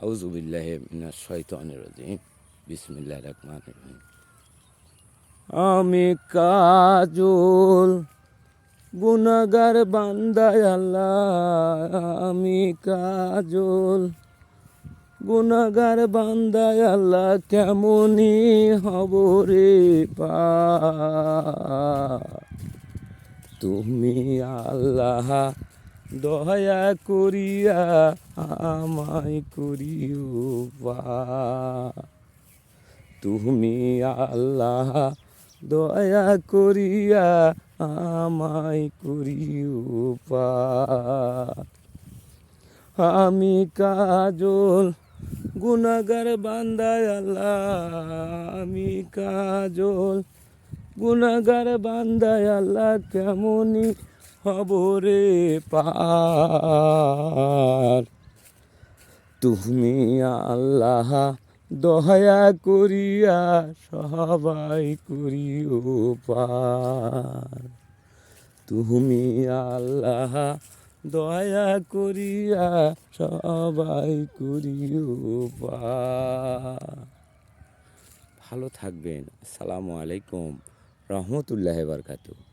আউযু বিল্লাহি মিনাশ শাইতানির রাজিম। বিসমিল্লাহির রহমানির রহিম। আমি কাজল গুনাহগার বান্দা আল্লাহ, আমি কাজল গুনাহগার বান্দা আল্লাহ, কেমনি হব রে পার। তুমি আল্লাহ দয়া করিয়া আমায় করিও পার। তুমি আল্লাহ দয়া করিয়া আমায় করিও পার। আমি কাজল গুনাহগার বান্দা আল্লাহ, আমি কাজল গুনাহগার বান্দা আল্লাহ, কেমনি হব রে পার। তুমি আল্লাহ দয়া করিয়া সবাই করিও পার। তুমি আল্লাহ দয়া করিয়া সবাই করিও পার। ভালো থাকবেন। আসসালামু আলাইকুম রহমতুল্লাহি ওয়া বারাকাতুহু।